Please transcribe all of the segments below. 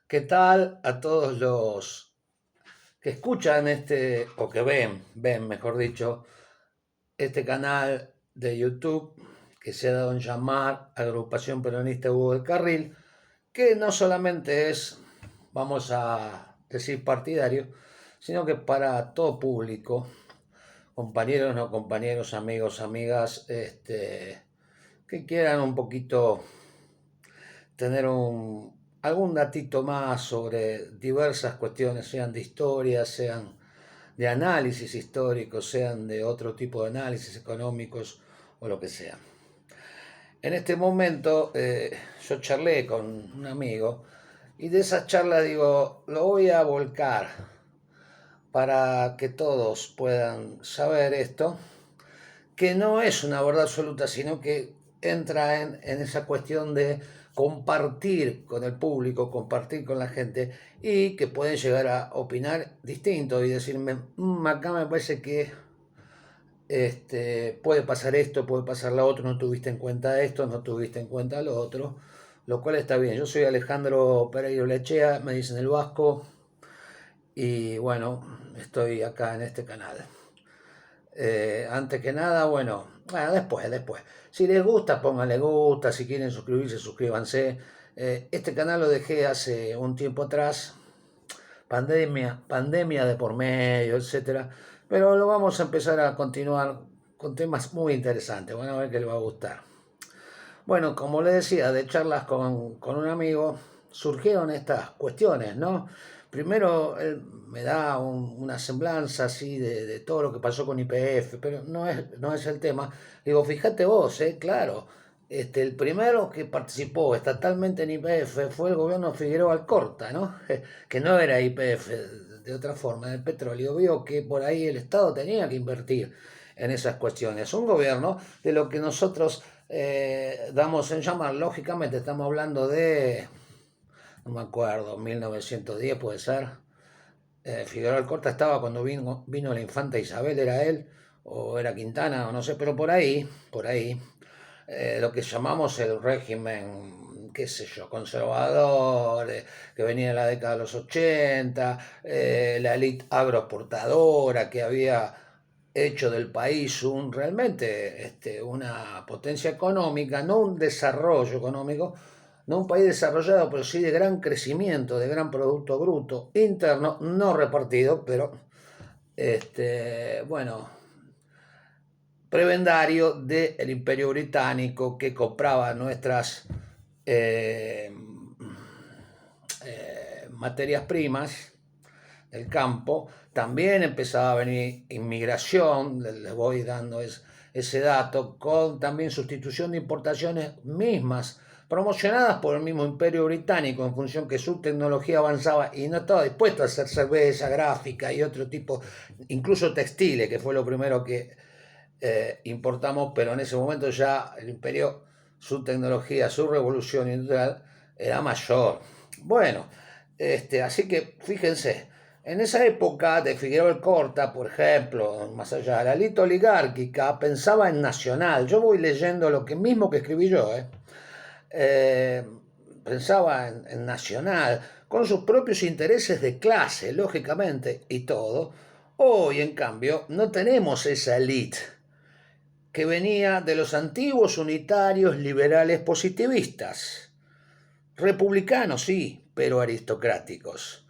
¿Qué tal a todos los que escuchan o que ven, mejor dicho, este canal de YouTube que se ha dado en llamar Agrupación Peronista Hugo del Carril, que no solamente es, vamos a decir, partidario, sino que para todo público, compañeros, no compañeros, amigos, amigas, que quieran un poquito tener algún datito más sobre diversas cuestiones, sean de historia, sean de análisis histórico, sean de otro tipo de análisis económicos o lo que sea. En este momento yo charlé con un amigo y de esa charla digo, lo voy a volcar para que todos puedan saber esto, que no es una verdad absoluta, sino que entra en esa cuestión de compartir con el público, compartir con la gente y que pueden llegar a opinar distinto y decirme, acá me parece que puede pasar esto, puede pasar lo otro, no tuviste en cuenta esto, no tuviste en cuenta lo otro, lo cual está bien. Yo soy Alejandro Pereiro Lechea, me dicen el Vasco, y bueno, estoy acá en este canal. Antes que nada, bueno, después. Si les gusta, pónganle gusta, si quieren suscribirse, suscríbanse. Este canal lo dejé hace un tiempo atrás, pandemia de por medio, etcétera. Pero lo vamos a empezar a continuar con temas muy interesantes. Van a ver que les va a gustar. Bueno, como les decía, de charlas con un amigo, surgieron estas cuestiones, ¿no? Primero, él me da una semblanza así de todo lo que pasó con YPF, pero no es el tema. Digo, fíjate vos, claro, el primero que participó estatalmente en YPF fue el gobierno Figueroa Alcorta, ¿no? Que no era YPF, de otra forma, del petróleo. Vio que por ahí el Estado tenía que invertir en esas cuestiones. Un gobierno de lo que nosotros damos en llamar, lógicamente estamos hablando de, no me acuerdo, 1910 puede ser. Figueroa Alcorta estaba cuando vino la infanta Isabel, era él, o era Quintana, o no sé, pero por ahí, lo que llamamos el régimen, qué sé yo, conservador, que venía en la década de los 80, la élite agroexportadora que había hecho del país realmente una potencia económica, no un desarrollo económico, no un país desarrollado, pero sí de gran crecimiento, de gran Producto Bruto interno, no repartido, pero bueno, prebendario del Imperio Británico que compraba nuestras eh, materias primas del campo. También empezaba a venir inmigración, les voy dando ese dato, con también sustitución de importaciones mismas promocionadas por el mismo Imperio Británico en función que su tecnología avanzaba y no estaba dispuesto a hacer cerveza, gráfica y otro tipo, incluso textiles, que fue lo primero que importamos, pero en ese momento ya el imperio, su tecnología, su revolución industrial era mayor. Bueno, así que fíjense, en esa época de Figueroa Alcorta, por ejemplo, más allá de la élite oligárquica, pensaba en nacional. Yo voy leyendo lo que mismo que escribí yo, eh, pensaba en nacional, con sus propios intereses de clase, lógicamente, y todo. Hoy, en cambio, no tenemos esa élite que venía de los antiguos unitarios liberales positivistas. Republicanos, sí, pero aristocráticos.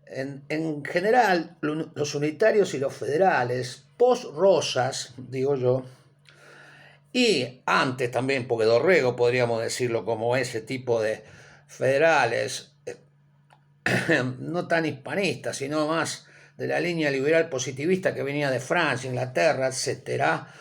En general, los unitarios y los federales, post-Rosas, digo yo, y antes también, porque Dorrego podríamos decirlo como ese tipo de federales, no tan hispanistas, sino más de la línea liberal positivista que venía de Francia, Inglaterra, etcétera,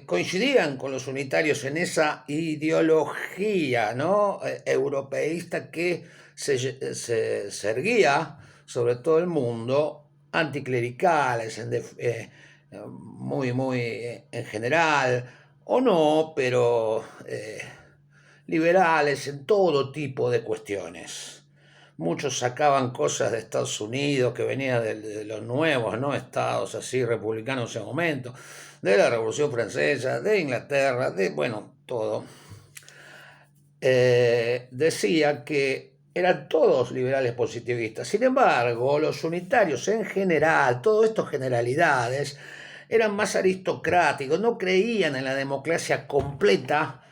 coincidían con los unitarios en esa ideología, ¿no? Europeísta que se erguía sobre todo el mundo, anticlericales, muy en general, o no, pero liberales en todo tipo de cuestiones. Muchos sacaban cosas de Estados Unidos que venían de los nuevos, ¿no? Estados así republicanos en ese momento, de la Revolución Francesa, de Inglaterra, de, bueno, todo. Decía que eran todos liberales positivistas. Sin embargo, los unitarios en general, todo esto generalidades, eran más aristocráticos, no creían en la democracia completa,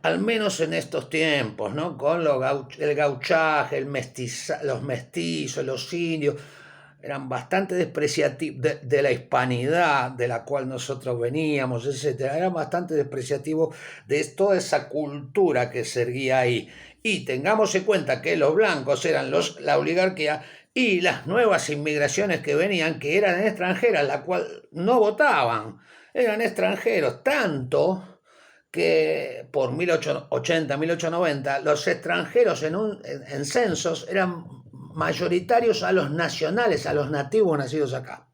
al menos en estos tiempos, ¿no? Con el gauchaje, los mestizos, los indios, eran bastante despreciativos de la hispanidad de la cual nosotros veníamos, etcétera. Eran bastante despreciativos de toda esa cultura que se erguía ahí. Y tengamos en cuenta que los blancos eran la oligarquía y las nuevas inmigraciones que venían, que eran extranjeras, la cual no votaban, eran extranjeros, tanto que por 1880, 1890, los extranjeros en censos eran mayoritarios a los nacionales, a los nativos nacidos acá.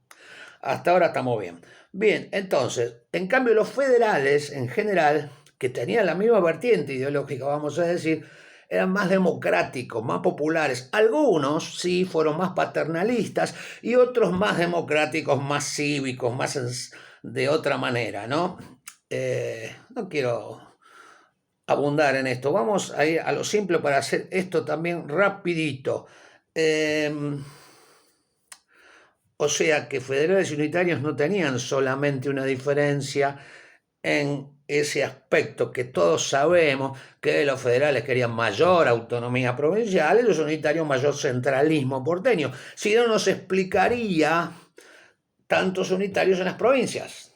Hasta ahora estamos bien. Bien, entonces, en cambio los federales en general, que tenían la misma vertiente ideológica, vamos a decir, eran más democráticos, más populares. Algunos sí fueron más paternalistas y otros más democráticos, más cívicos, más de otra manera, ¿no? No quiero abundar en esto. Vamos a ir a lo simple para hacer esto también rapidito. O sea que federales y unitarios no tenían solamente una diferencia en ese aspecto que todos sabemos, que los federales querían mayor autonomía provincial y los unitarios mayor centralismo porteño. Si no, nos explicaría tantos unitarios en las provincias.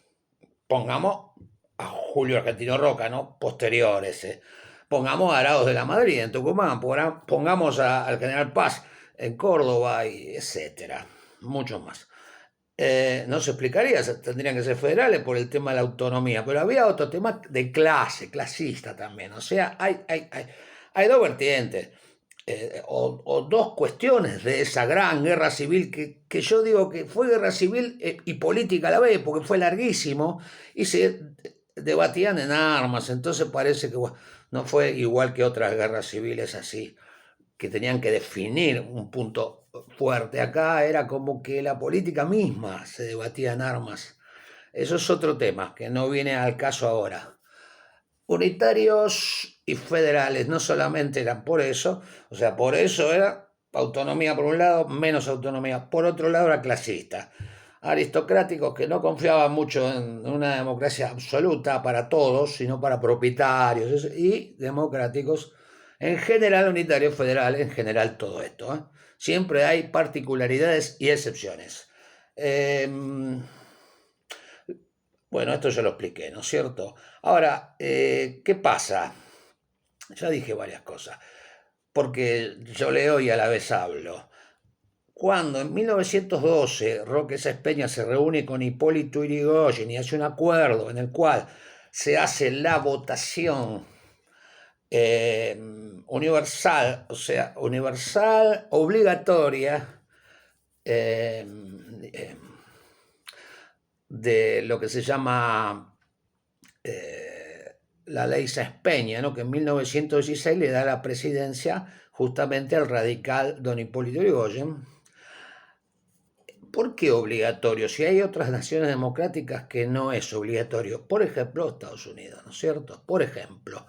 Pongamos a Julio Argentino Roca, ¿no? Posteriores. Pongamos a Arauz de la Madrid en Tucumán, pongamos al General Paz en Córdoba, y etcétera. Muchos más. No se explicaría, tendrían que ser federales por el tema de la autonomía, pero había otro tema de clasista también. O sea, hay dos vertientes. O dos cuestiones de esa gran guerra civil que yo digo que fue guerra civil y política a la vez, porque fue larguísimo y se debatían en armas, entonces parece que bueno, no fue igual que otras guerras civiles así, que tenían que definir un punto fuerte. Acá era como que la política misma se debatía en armas. Eso es otro tema que no viene al caso ahora. Unitarios y federales no solamente eran por eso, o sea, por eso era autonomía por un lado, menos autonomía, por otro lado era clasista. Aristocráticos que no confiaban mucho en una democracia absoluta para todos, sino para propietarios, y democráticos en general, unitarios, federales, en general todo esto. Siempre hay particularidades y excepciones. Bueno, esto yo lo expliqué, ¿no es cierto? Ahora, ¿qué pasa? Ya dije varias cosas, porque yo leo y a la vez hablo. Cuando en 1912 Roque Sáenz Peña se reúne con Hipólito Yrigoyen y hace un acuerdo en el cual se hace la votación universal, o sea, universal, obligatoria, de lo que se llama la ley Sáenz Peña, ¿no? Que en 1916 le da la presidencia justamente al radical don Hipólito Yrigoyen. ¿Por qué obligatorio? Si hay otras naciones democráticas que no es obligatorio, por ejemplo Estados Unidos, ¿no es cierto? Por ejemplo,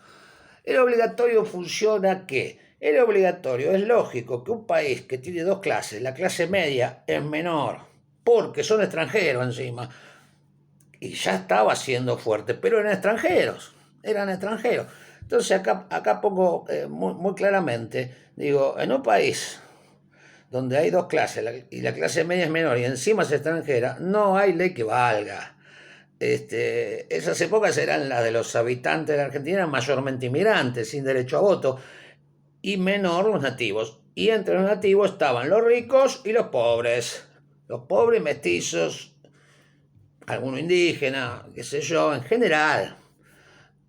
el obligatorio funciona que el obligatorio es lógico que un país que tiene dos clases, la clase media es menor, porque son extranjeros encima, y ya estaba siendo fuerte, pero eran extranjeros. Entonces acá pongo muy claramente, digo, en un país donde hay dos clases y la clase media es menor y encima es extranjera, no hay ley que valga. Esas épocas eran las de los habitantes de la Argentina, mayormente inmigrantes, sin derecho a voto, y menor los nativos. Y entre los nativos estaban los ricos y los pobres mestizos, alguno indígena, qué sé yo, en general.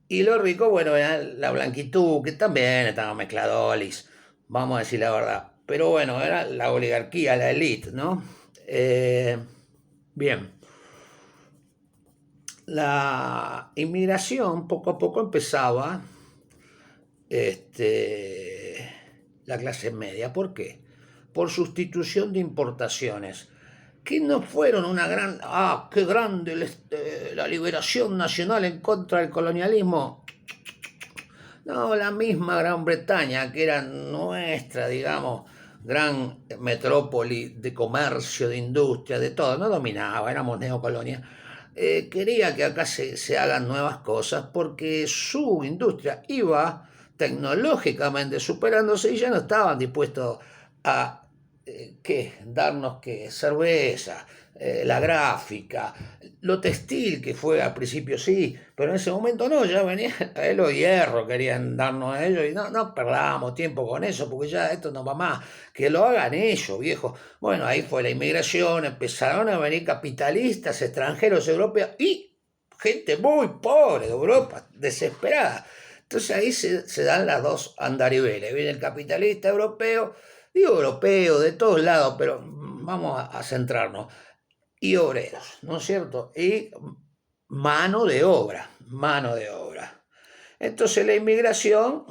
Y los ricos, bueno, era la blanquitud, que también estaba mezcladolis, vamos a decir la verdad. Pero bueno, era la oligarquía, la élite, ¿no? Bien. La inmigración poco a poco empezaba la clase media. ¿Por qué? Por sustitución de importaciones, que no fueron una gran... ¡Ah, qué grande la liberación nacional en contra del colonialismo! No, la misma Gran Bretaña, que era nuestra, digamos, gran metrópoli de comercio, de industria, de todo, no dominaba, éramos neocolonia. Quería que acá se hagan nuevas cosas porque su industria iba tecnológicamente superándose y ya no estaban dispuestos a ¿qué? Darnos qué, cerveza, la gráfica, lo textil que fue al principio sí, pero en ese momento no, ya venía los hierro, querían darnos a ellos y no perdamos tiempo con eso porque ya esto no va más, que lo hagan ellos, viejo. Bueno, ahí fue la inmigración, empezaron a venir capitalistas, extranjeros, europeos y gente muy pobre de Europa, desesperada. Entonces ahí se dan las dos andariveles, viene el capitalista europeo, digo europeo, de todos lados, pero vamos a centrarnos, y obreros, ¿no es cierto? Y mano de obra, mano de obra. Entonces la inmigración,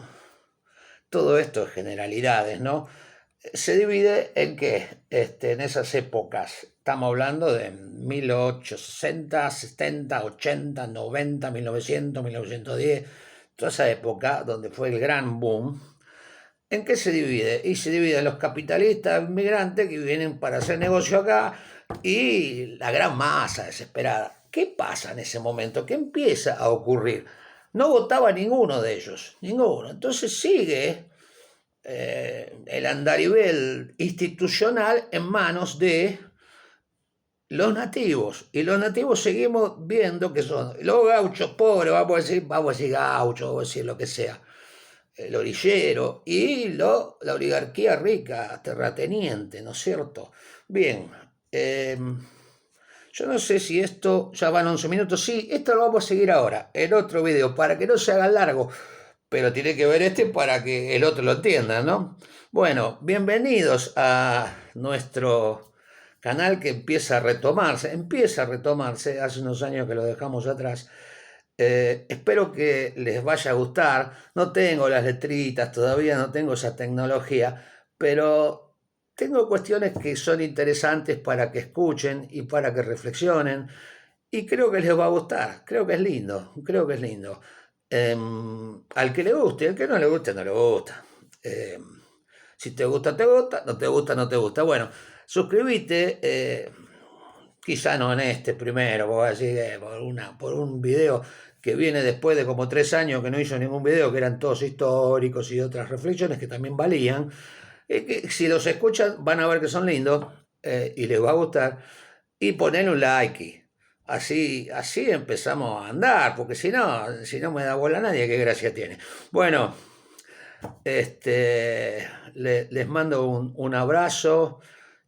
todo esto es generalidades, ¿no? Se divide en que en esas épocas, estamos hablando de 1860, 70, 80, 90, 1900, 1910, toda esa época donde fue el gran boom. ¿En qué se divide? Y se divide en los capitalistas inmigrantes que vienen para hacer negocio acá y la gran masa desesperada. ¿Qué pasa en ese momento? ¿Qué empieza a ocurrir? No votaba ninguno de ellos, ninguno. Entonces sigue el andarivel institucional en manos de los nativos. Y los nativos seguimos viendo que son los gauchos pobres, vamos a decir gauchos, vamos a decir lo que sea, el orillero y la oligarquía rica, terrateniente, ¿no es cierto? Bien, yo no sé si esto, ya van 11 minutos, sí, esto lo vamos a seguir ahora, en otro video, para que no se haga largo, pero tiene que ver este para que el otro lo entienda, ¿no? Bueno, bienvenidos a nuestro canal que empieza a retomarse, hace unos años que lo dejamos atrás. Espero que les vaya a gustar. No tengo las letritas todavía, no tengo esa tecnología, pero tengo cuestiones que son interesantes para que escuchen y para que reflexionen. Y creo que les va a gustar. Creo que es lindo. Creo que es lindo. Al que le guste, al que no le guste, no le gusta. Eh, si te gusta, te gusta. No te gusta, no te gusta. Bueno, suscríbete. Quizá no en este primero, porque así por un video que viene después de como 3 años que no hizo ningún video, que eran todos históricos y otras reflexiones que también valían, que si los escuchan van a ver que son lindos y les va a gustar, y poner un like. Así empezamos a andar, porque si no me da bola a nadie, qué gracia tiene. Bueno, les mando un abrazo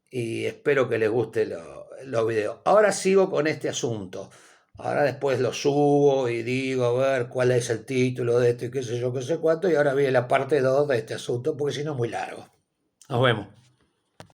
y espero que les guste los videos. Ahora sigo con este asunto. Ahora después lo subo y digo a ver cuál es el título de esto y qué sé yo, qué sé cuánto. Y ahora viene la parte 2 de este asunto porque si no es muy largo. Nos vemos.